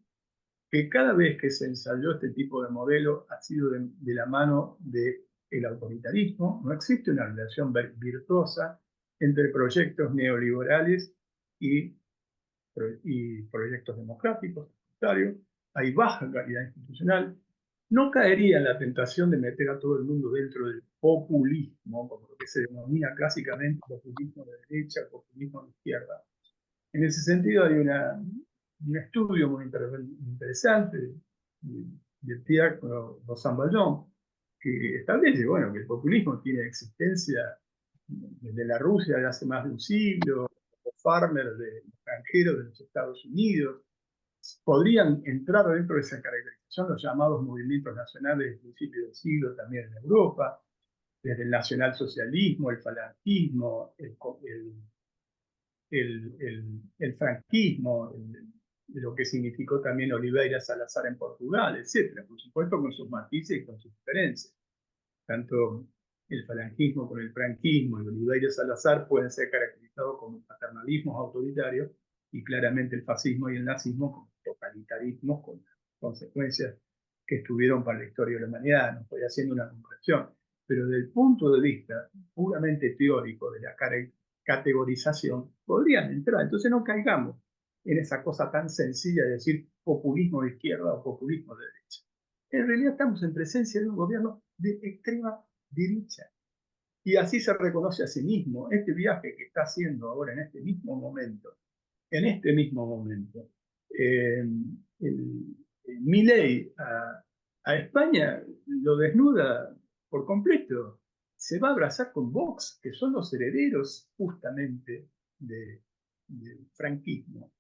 que cada vez que se ensayó este tipo de modelo ha sido de la mano del autoritarismo. No existe una relación virtuosa entre proyectos neoliberales y proyectos democráticos. Hay baja calidad institucional. No caería en la tentación de meter a todo el mundo dentro del populismo, como lo que se denomina clásicamente populismo de derecha, populismo de izquierda. En ese sentido hay un estudio muy interesante de Pierre Rosanvallon que establece bueno, que el populismo tiene existencia desde la Rusia de hace más de un siglo, los farmers extranjeros de los Estados Unidos. Podrían entrar dentro de esa caracterización los llamados movimientos nacionales del principio del siglo también en Europa, desde el nacionalsocialismo, el falangismo, el franquismo, lo que significó también Oliveira Salazar en Portugal, etc. Por supuesto con sus matices y con sus diferencias. Tanto el falangismo con el franquismo y Oliveira Salazar pueden ser caracterizados como paternalismos autoritarios y claramente el fascismo y el nazismo como totalitarismos con las consecuencias que estuvieron para la historia de la humanidad. No estoy haciendo una comparación, pero desde el punto de vista puramente teórico de la categorización, podrían entrar. Entonces no caigamos en esa cosa tan sencilla de decir populismo de izquierda o populismo de derecha. En realidad estamos en presencia de un gobierno de extrema derecha. Y así se reconoce a sí mismo. Este viaje que está haciendo ahora en este mismo momento, Milei a España lo desnuda por completo. Se va a abrazar con Vox, que son los herederos justamente del franquismo.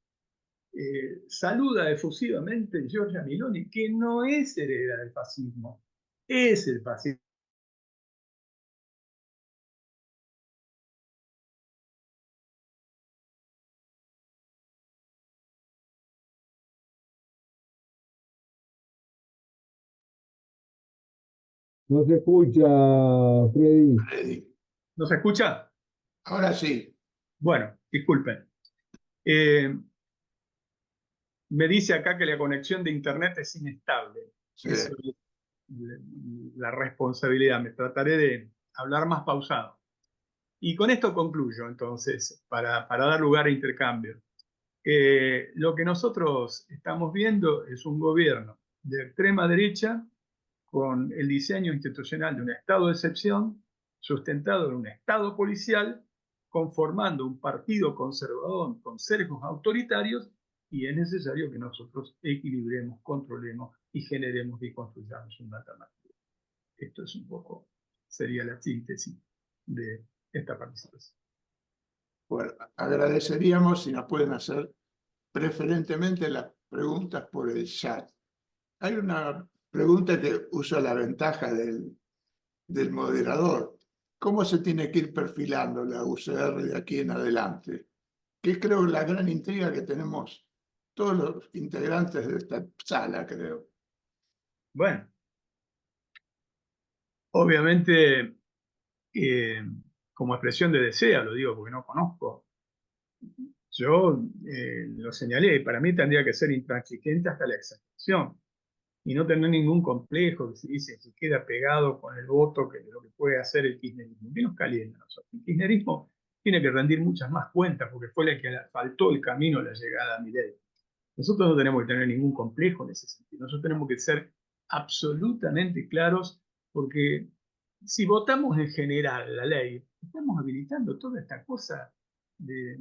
Saluda efusivamente Giorgia Meloni, que no es heredera del fascismo, es el fascismo. No se escucha, Freddy. Freddy. ¿No se escucha? Ahora sí. Bueno, disculpen. Me dice acá que la conexión de internet es inestable. Sí. Eso es la responsabilidad. Me trataré de hablar más pausado. Y con esto concluyo, entonces, para dar lugar a intercambio. Lo que nosotros estamos viendo es un gobierno de extrema derecha con el diseño institucional de un estado de excepción, sustentado en un estado policial, conformando un partido conservador con sesgos autoritarios, y es necesario que nosotros equilibremos, controlemos y generemos y construyamos una alternativa. Esto es un poco, sería la síntesis de esta participación. Bueno, agradeceríamos si nos pueden hacer preferentemente las preguntas por el chat. Hay una pregunta que usa la ventaja del moderador. ¿Cómo se tiene que ir perfilando la UCR de aquí en adelante? Que es, creo, la gran intriga que tenemos todos los integrantes de esta sala, creo. Bueno, obviamente, como expresión de deseo, lo digo porque no conozco, yo lo señalé, para mí tendría que ser intransigente hasta la exageración y no tener ningún complejo que se dice que queda pegado con el voto que lo que puede hacer el kirchnerismo. ¿Qué nos calienta a nosotros? El kirchnerismo tiene que rendir muchas más cuentas porque fue la que faltó el camino a la llegada a Milei. Nosotros no tenemos que tener ningún complejo en ese sentido. Nosotros tenemos que ser absolutamente claros porque si votamos en general la ley, estamos habilitando toda esta cosa de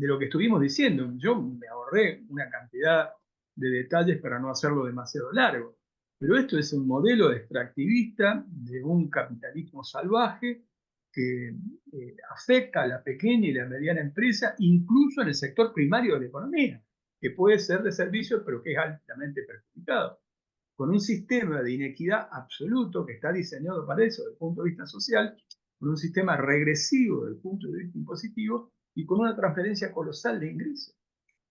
lo que estuvimos diciendo. Yo me ahorré una cantidad de detalles para no hacerlo demasiado largo. Pero esto es un modelo extractivista de un capitalismo salvaje que afecta a la pequeña y la mediana empresa, incluso en el sector primario de la economía, que puede ser de servicios, pero que es altamente perjudicado. Con un sistema de inequidad absoluto que está diseñado para eso desde el punto de vista social, con un sistema regresivo desde el punto de vista impositivo y con una transferencia colosal de ingresos.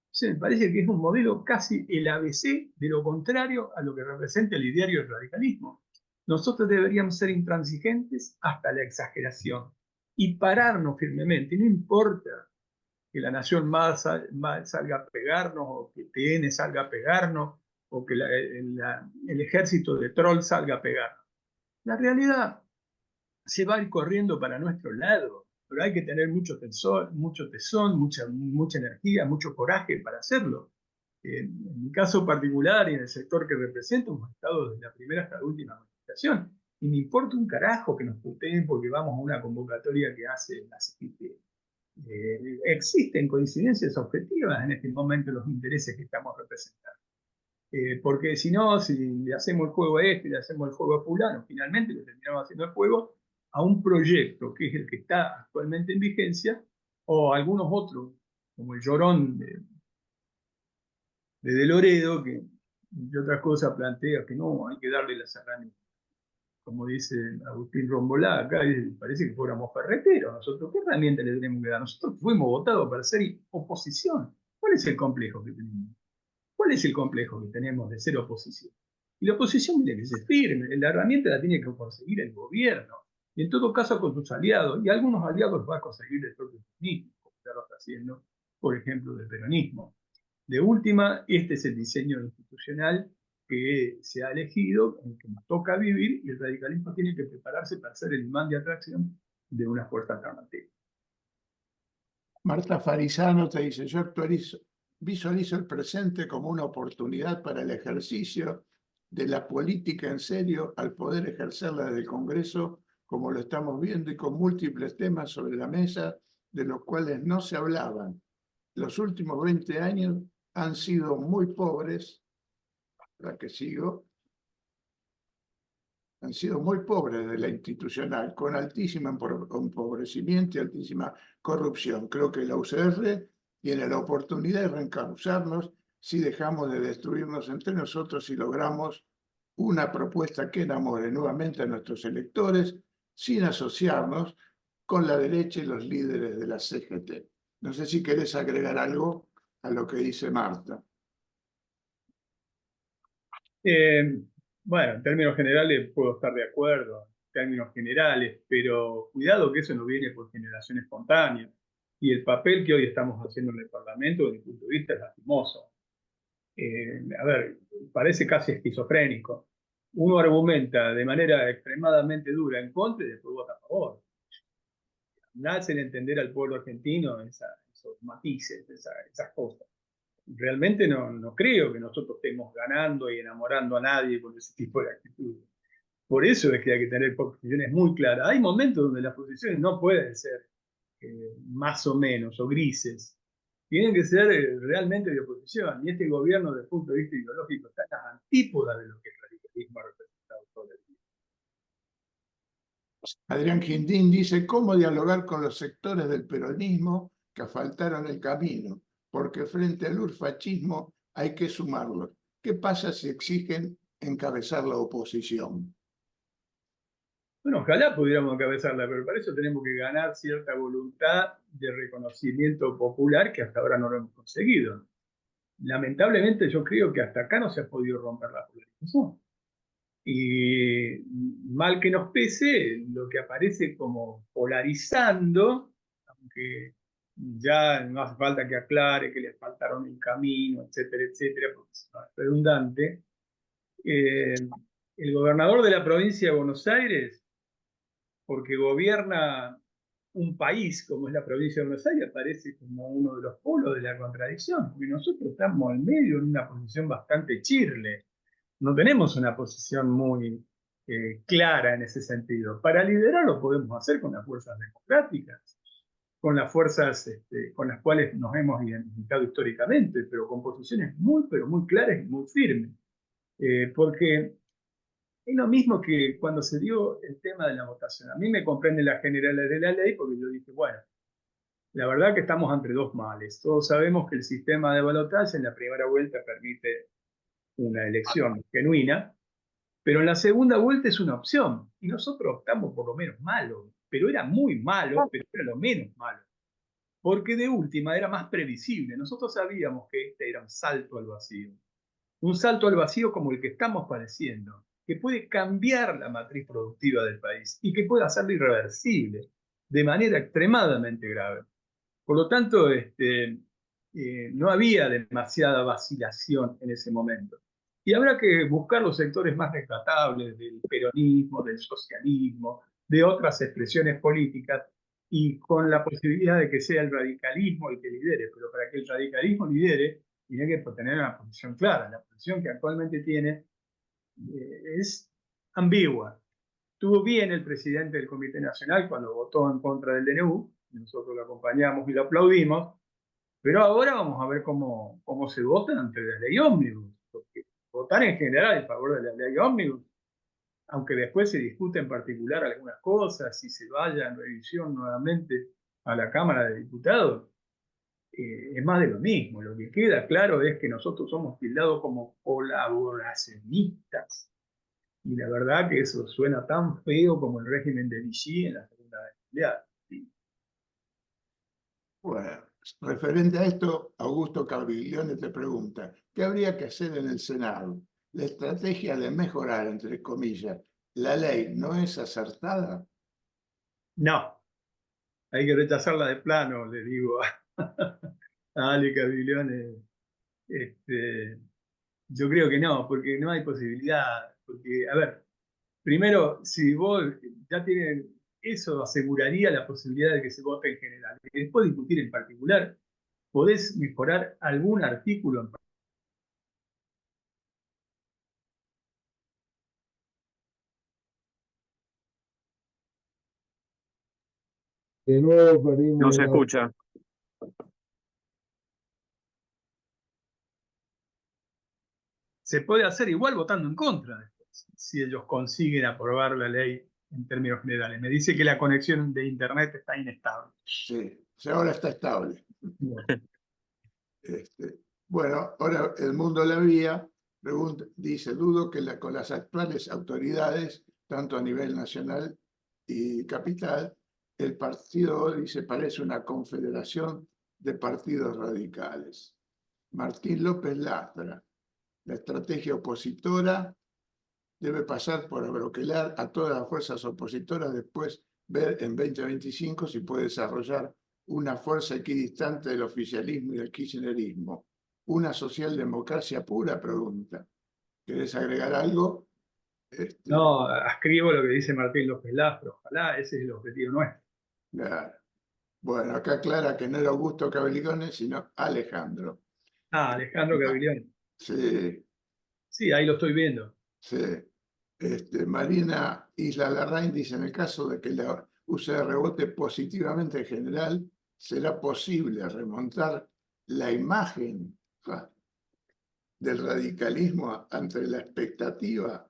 Entonces, me parece que es un modelo casi el ABC de lo contrario a lo que representa el ideario del radicalismo. Nosotros deberíamos ser intransigentes hasta la exageración y pararnos firmemente. No importa que la Nación más salga a pegarnos, o que TN salga a pegarnos, o que el ejército de troll salga a pegarnos. La realidad se va a ir corriendo para nuestro lado, pero hay que tener mucho tesón, mucha energía, mucho coraje para hacerlo. En mi caso particular y en el sector que represento, hemos estado desde la primera hasta la última manifestación. Y me importa un carajo que nos puteen porque vamos a una convocatoria que hace la CGT. Existen coincidencias objetivas en este momento en los intereses que estamos representando. Porque si no, si le hacemos el juego a este, le hacemos el juego a fulano, finalmente le terminamos haciendo el juego a un proyecto que es el que está actualmente en vigencia, o algunos otros, como el llorón de Loredo, que entre otras cosas plantea que no, hay que darle las herramientas. Como dice Agustín Rombolá, acá parece que fuéramos ferreteros. Nosotros, ¿qué herramienta le tenemos que dar? Nosotros fuimos votados para ser oposición. ¿Cuál es el complejo que tenemos? ¿Cuál es el complejo que tenemos de ser oposición? Y la oposición tiene que ser firme. La herramienta la tiene que conseguir el gobierno. Y en todo caso con sus aliados. Y algunos aliados va a conseguir el propio peronismo, como ya lo está haciendo, por ejemplo, del peronismo. De última, este es el diseño institucional que se ha elegido, en el que nos toca vivir, y el radicalismo tiene que prepararse para ser el imán de atracción de una fuerza alternativa. Marta Farisano te dice, yo visualizo el presente como una oportunidad para el ejercicio de la política en serio al poder ejercerla desde el Congreso, como lo estamos viendo, y con múltiples temas sobre la mesa de los cuales no se hablaban. Los últimos 20 años han sido muy pobres, la que sigo, han sido muy pobres de la institucional, con altísimo empobrecimiento y altísima corrupción. Creo que la UCR tiene la oportunidad de reencauzarnos si dejamos de destruirnos entre nosotros y logramos una propuesta que enamore nuevamente a nuestros electores sin asociarnos con la derecha y los líderes de la CGT. No sé si querés agregar algo a lo que dice Marta. Bueno, en términos generales puedo estar de acuerdo, en términos generales, pero cuidado que eso no viene por generación espontánea. Y el papel que hoy estamos haciendo en el Parlamento, desde mi punto de vista, es lastimoso. A ver, parece casi esquizofrénico. Uno argumenta de manera extremadamente dura en contra y después vota a favor. No hacen entender al pueblo argentino esos matices, esas cosas. Realmente no creo que nosotros estemos ganando y enamorando a nadie con ese tipo de actitudes. Por eso es que hay que tener posiciones muy claras. Hay momentos donde las posiciones no pueden ser más o menos, o grises. Tienen que ser realmente de oposición. Y este gobierno, desde el punto de vista ideológico, está en las antípodas de lo que el radicalismo ha representado todo el día. Adrián Quindín dice, ¿cómo dialogar con los sectores del peronismo que asfaltaron el camino? Porque frente al urfachismo hay que sumarlos. ¿Qué pasa si exigen encabezar la oposición? Bueno, ojalá pudiéramos encabezarla, pero para eso tenemos que ganar cierta voluntad de reconocimiento popular que hasta ahora no lo hemos conseguido. Lamentablemente yo creo que hasta acá no se ha podido romper la polarización. Y mal que nos pese, lo que aparece como polarizando, aunque ya no hace falta que aclare que les faltaron el camino, etcétera, porque es redundante. El gobernador de la provincia de Buenos Aires, porque gobierna un país como es la provincia de Buenos Aires, aparece como uno de los polos de la contradicción, porque nosotros estamos al medio en una posición bastante chirle. No tenemos una posición muy clara en ese sentido. Para liderar lo podemos hacer con las fuerzas democráticas, con las fuerzas con las cuales nos hemos identificado históricamente, pero con posiciones muy, pero muy claras y muy firmes. Porque es lo mismo que cuando se dio el tema de la votación. A mí me comprende la generalidad de la ley porque yo dije, bueno, la verdad que estamos entre dos males. Todos sabemos que el sistema de balotaje en la primera vuelta permite una elección genuina, pero en la segunda vuelta es una opción. Y nosotros optamos por lo menos malo, pero era muy malo, pero era lo menos malo. Porque de última era más previsible. Nosotros sabíamos que este era un salto al vacío. Un salto al vacío como el que estamos padeciendo, que puede cambiar la matriz productiva del país y que puede hacerlo irreversible de manera extremadamente grave. Por lo tanto, no había demasiada vacilación en ese momento. Y habrá que buscar los sectores más rescatables del peronismo, del socialismo, de otras expresiones políticas, y con la posibilidad de que sea el radicalismo el que lidere. Pero para que el radicalismo lidere, tiene que tener una posición clara. La posición que actualmente tiene es ambigua. Estuvo bien el presidente del Comité Nacional cuando votó en contra del DNU, nosotros lo acompañamos y lo aplaudimos, pero ahora vamos a ver cómo se vota ante la ley ómnibus, porque votar en general en favor de la ley ómnibus, aunque después se discute en particular algunas cosas, si se vaya en revisión nuevamente a la Cámara de Diputados, es más de lo mismo. Lo que queda claro es que nosotros somos tildados como colaboracionistas. Y la verdad que eso suena tan feo como el régimen de Vichy en la Segunda Guerra Mundial. ¿Sí? Bueno, referente a esto, Augusto Cabriglione te pregunta, ¿qué habría que hacer en el Senado? La estrategia de mejorar, entre comillas, la ley no es acertada. No, hay que rechazarla de plano, le digo a Ale Caviglione. Yo creo que no, porque no hay posibilidad. Porque, a ver, primero, si vos ya tienen, eso aseguraría la posibilidad de que se vote en general. Y después discutir en particular, podés mejorar algún artículo en particular. De nuevo No perdimos se la... escucha. se puede hacer igual votando en contra después, si ellos consiguen aprobar la ley en términos generales. Me dice que la conexión de Internet está inestable. Sí, ahora está estable. Bueno, Bueno, ahora el Mundo La Vía dice, dudo que con las actuales autoridades, tanto a nivel nacional y capital, el partido, dice, parece una confederación de partidos radicales. Martín López Lastra, la estrategia opositora debe pasar por abroquelar a todas las fuerzas opositoras, después ver en 2025 si puede desarrollar una fuerza equidistante del oficialismo y del kirchnerismo. ¿Una socialdemocracia pura? Pregunta. ¿Querés agregar algo? no, escribo lo que dice Martín López Lastra, ojalá ese es el objetivo nuestro. Claro. Bueno, acá aclara que no era Augusto Cabeligone, sino Alejandro. Alejandro Gaviglione. Sí, Sí, ahí lo estoy viendo. sí. Marina Isla Larraín dice, en el caso de que la UCR vote positivamente en general, será posible remontar la imagen del radicalismo ante la expectativa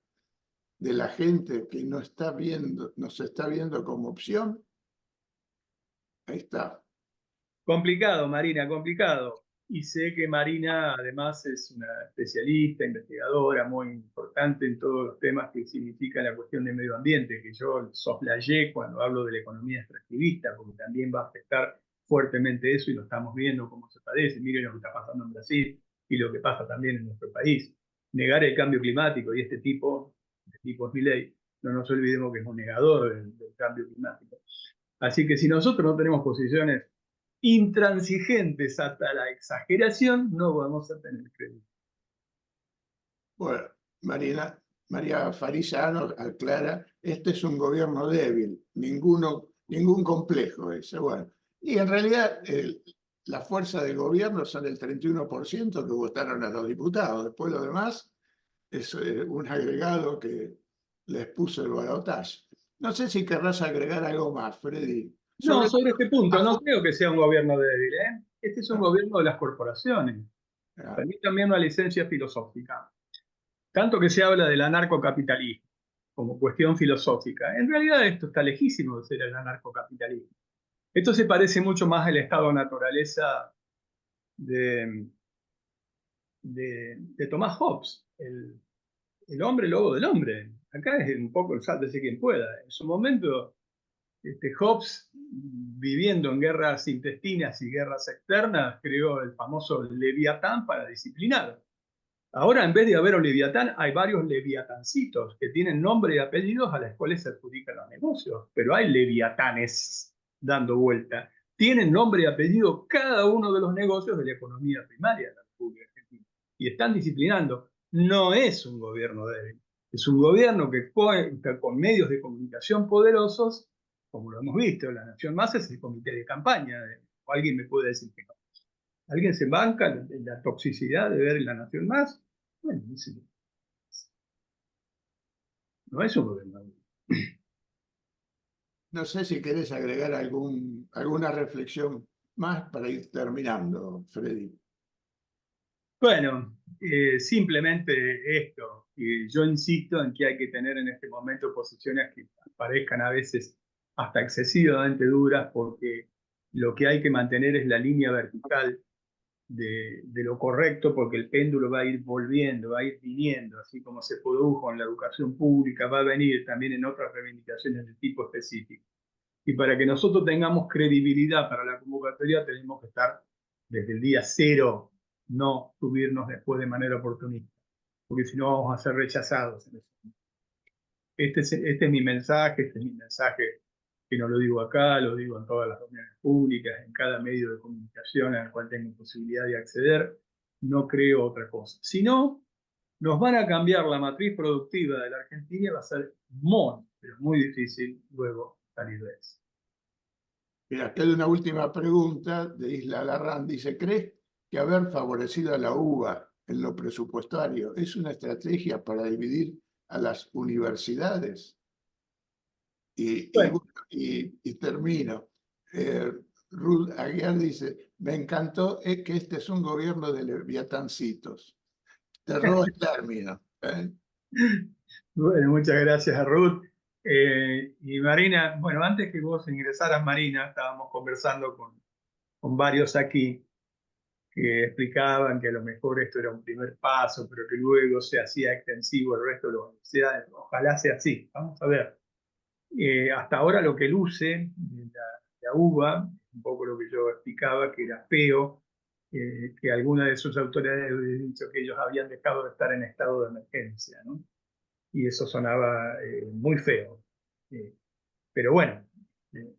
de la gente que no está viendo, nos está viendo como opción. Ahí está. Complicado, Marina, complicado. Y sé que Marina además es una especialista, investigadora muy importante en todos los temas que significa la cuestión del medio ambiente, que yo soslayé cuando hablo de la economía extractivista, porque también va a afectar fuertemente eso y lo estamos viendo cómo se padece. Miren lo que está pasando en Brasil y lo que pasa también en nuestro país. Negar el cambio climático y este tipo Milei, no nos olvidemos que es un negador del cambio climático. Así que si nosotros no tenemos posiciones intransigentes hasta la exageración, no vamos a tener crédito. Bueno, María Farisano aclara, este es un gobierno débil, ningún complejo ese. Bueno, y en realidad la fuerza del gobierno son el 31% que votaron a los diputados. Después lo demás es un agregado que les puso el balotaje. No sé si querrás agregar algo más, Freddy. No, sobre este punto, no todo, creo que sea un gobierno débil, ¿eh? Este es un gobierno de las corporaciones. Para mí también una licencia filosófica. Tanto que se habla del anarcocapitalismo como cuestión filosófica. En realidad esto está lejísimo de ser el anarcocapitalismo. Esto se parece mucho más al estado naturaleza de, de Thomas Hobbes, el hombre lobo del hombre. Acá es un poco el sálvese quien pueda. En su momento, Hobbes, viviendo en guerras intestinas y guerras externas, creó el famoso Leviatán para disciplinar. Ahora, en vez de haber un Leviatán, hay varios Leviatancitos que tienen nombre y apellidos a los cuales se adjudican los negocios. Pero hay Leviatanes dando vuelta. Tienen nombre y apellido cada uno de los negocios de la economía primaria de la República Argentina. Y están disciplinando. No es un gobierno débil. Es un gobierno que cuenta con medios de comunicación poderosos, como lo hemos visto. La Nación Más es el comité de campaña. ¿O alguien me puede decir que no? ¿Alguien se banca la toxicidad de ver La Nación Más? Bueno, no es un gobierno. No sé si querés agregar alguna reflexión más para ir terminando, Freddy. Bueno, simplemente esto. Yo insisto en que hay que tener en este momento posiciones que parezcan a veces hasta excesivamente duras, porque lo que hay que mantener es la línea vertical de lo correcto, porque el péndulo va a ir volviendo, va a ir viniendo, así como se produjo en la educación pública, va a venir también en otras reivindicaciones de tipo específico. Y para que nosotros tengamos credibilidad para la convocatoria, tenemos que estar desde el día cero, no subirnos después de manera oportunista, porque si no vamos a ser rechazados. Este es mi mensaje, que no lo digo acá, lo digo en todas las reuniones públicas, en cada medio de comunicación al cual tengo posibilidad de acceder. No creo otra cosa. Si no, nos van a cambiar la matriz productiva de la Argentina y va a ser pero muy difícil luego salir de eso. Mira, queda una última pregunta de Isla Larrán. Dice, ¿crees que haber favorecido a la UBA en lo presupuestario es una estrategia para dividir a las universidades? Bueno, Y termino. Ruth Aguiar dice, me encantó que este es un gobierno de leviatancitos. Te robo el término. Bueno, muchas gracias a Ruth. Y Marina, bueno, antes que vos ingresaras, Marina, estábamos conversando con varios aquí que explicaban que a lo mejor esto era un primer paso, pero que luego se hacía extensivo el resto de las universidades. Ojalá sea así. Vamos a ver. Hasta ahora lo que luce la UBA, un poco lo que yo explicaba, que era feo, que algunas de sus autoridades habían dicho que ellos habían dejado de estar en estado de emergencia, ¿no? Y eso sonaba muy feo. Pero bueno,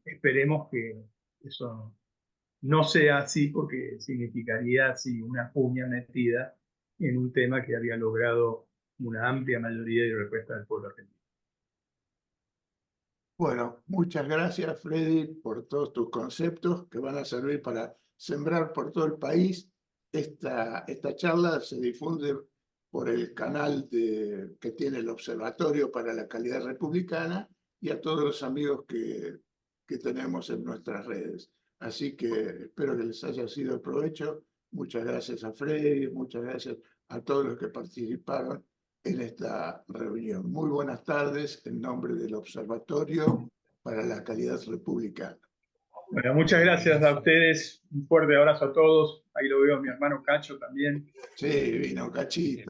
esperemos que eso no sea así, porque significaría así una puña metida en un tema que había logrado una amplia mayoría de respuesta del pueblo argentino. Bueno, muchas gracias, Freddy, por todos tus conceptos que van a servir para sembrar por todo el país. Esta charla se difunde por el canal que tiene el Observatorio para la Calidad Republicana y a todos los amigos que tenemos en nuestras redes. Así que espero que les haya sido de provecho. Muchas gracias a Freddy, muchas gracias a todos los que participaron en esta reunión. Muy buenas tardes en nombre del Observatorio para la Calidad Republicana. Bueno, muchas gracias a ustedes. Un fuerte abrazo a todos. Ahí lo veo a mi hermano Cacho también. Sí, vino Cachito.